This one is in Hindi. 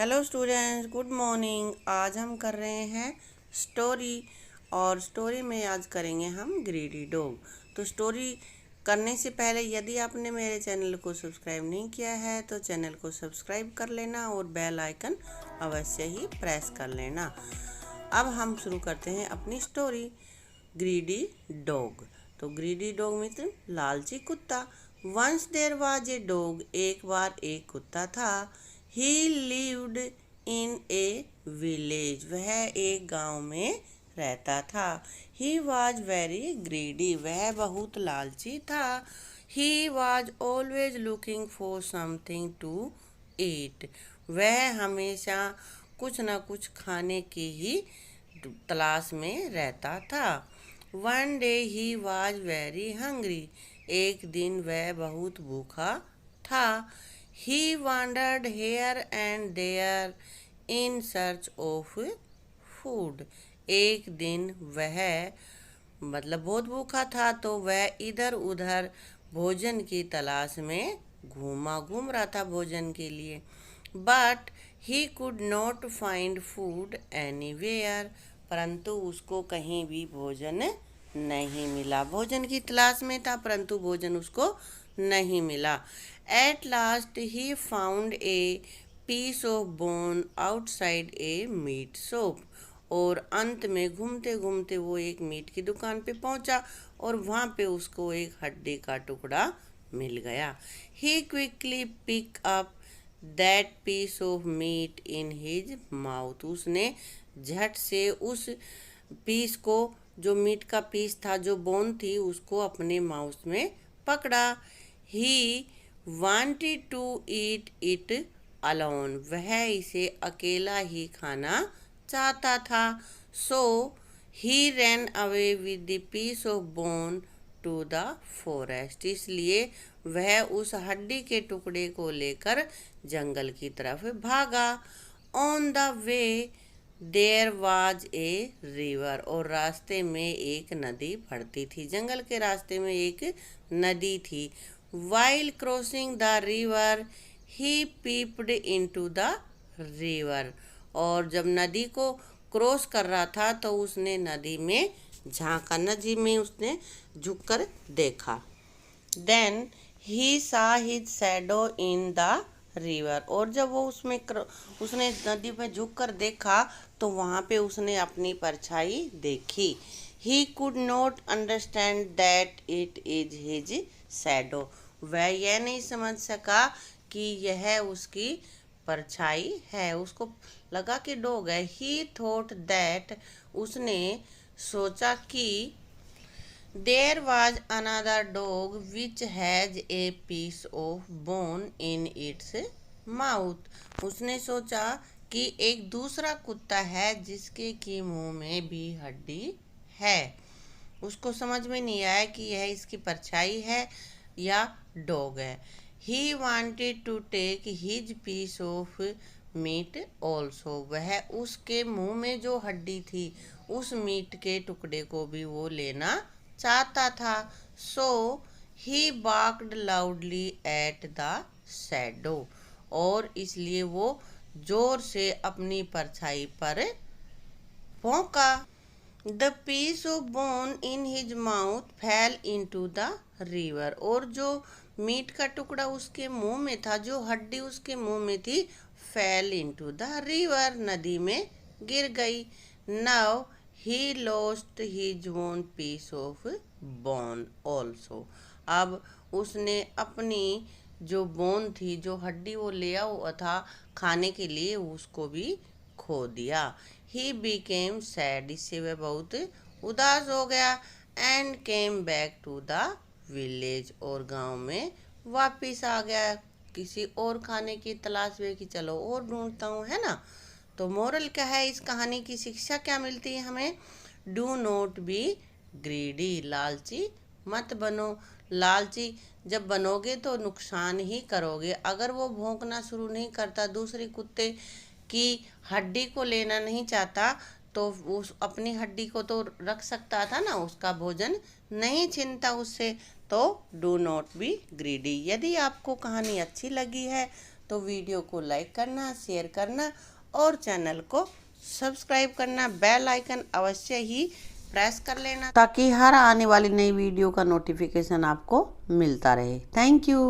Hello students, good morning. आज हम कर रहे हैं स्टोरी। और स्टोरी में आज करेंगे हम ग्रीडी डॉग। तो स्टोरी करने से पहले यदि आपने मेरे चैनल को सब्सक्राइब नहीं किया है तो चैनल को सब्सक्राइब कर लेना और बेल आइकन अवश्य ही प्रेस कर लेना। अब हम शुरू करते हैं अपनी स्टोरी। Greedy dog. तो ग्रीडी डॉग मित्र लालची कुत्ता। Once there was a dog. एक बार एक कुत्ता था। He lived in a village. वह एक गांव में रहता था। He was very greedy. वह बहुत लालची था। He was always looking for something to eat. वह हमेशा कुछ न कुछ खाने की ही तलाश में रहता था। One day he was very hungry. एक दिन वह बहुत भूखा था। He wandered here and there in search of food. एक दिन वह बहुत भूखा था तो वह इधर उधर भोजन की तलाश में घूम रहा था भोजन के लिए। But he could not find food anywhere. परंतु उसको कहीं भी भोजन नहीं मिला। भोजन की तलाश में था परंतु भोजन उसको नहीं मिला। At last he found a piece of bone outside a meat shop. और अंत में घूमते घूमते वो एक मीट की दुकान पे पहुंचा और वहां पे उसको एक हड्डी का टुकड़ा मिल गया। He quickly picked up that piece of meat in his mouth. उसने झट से उस पीस को, जो मीट का पीस था, जो बोन थी, उसको अपने माउथ में पकड़ा। He wanted to eat it alone. वह इसे अकेला ही खाना चाहता था। So he ran away with the piece of bone to the forest. इसलिए वह उस हड्डी के टुकड़े को लेकर जंगल की तरफ भागा। On the way there was a river. और रास्ते में एक नदी बढ़ती थी। जंगल के रास्ते में एक नदी थी। While crossing the river, he peeped into the river. और जब नदी को क्रॉस कर रहा था तो उसने नदी में झांका। नदी में उसने झुककर देखा। Then he saw his shadow in the river. और जब वो उसने नदी में झुककर देखा तो वहाँ पे उसने अपनी परछाई देखी। He could not understand that it is his shadow. वह यह नहीं समझ सका कि यह उसकी परछाई है। उसको लगा कि डॉग है। He thought that. उसने सोचा कि there was another dog which has a piece of bone in its mouth. उसने सोचा कि एक दूसरा कुत्ता है जिसके की मुंह में भी हड्डी है। उसको समझ में नहीं आया कि यह इसकी परछाई है या डॉग है। He wanted to take his piece of meat also. वह उसके मुंह में जो हड्डी थी उस मीट के टुकड़े को भी वो लेना चाहता था। So he barked loudly at the shadow. और इसलिए वो जोर से अपनी परछाई पर भौंका। The piece of bone in his mouth fell into the river. और जो मीट का टुकड़ा उसके मुंह में था, जो हड्डी उसके मुंह में थी, fell into the river. नदी में गिर गई। Now he lost his own piece of bone also. अब उसने अपनी जो बोन थी, जो हड्डी वो ले हुआ था खाने के लिए, उसको भी खो दिया। He became sad. इससे वह बहुत उदास हो गया। And came back to the village. और गांव में वापिस आ गया किसी और खाने की तलाश में कि चलो और ढूंढता हूँ, है ना। तो मोरल क्या है इस कहानी की, शिक्षा क्या मिलती है हमें? Do not be greedy. लालची मत बनो। लालची जब बनोगे तो नुकसान ही करोगे। अगर वो भौंकना शुरू नहीं करता, दूसरे कुत्ते की हड्डी को लेना नहीं चाहता, तो उस अपनी हड्डी को तो रख सकता था ना, उसका भोजन नहीं छीनता उससे। तो डू नॉट बी ग्रीडी। यदि आपको कहानी अच्छी लगी है तो वीडियो को लाइक करना, शेयर करना और चैनल को सब्सक्राइब करना। बेल आइकन अवश्य ही प्रेस कर लेना ताकि हर आने वाली नई वीडियो का नोटिफिकेशन आपको मिलता रहे। Thank you.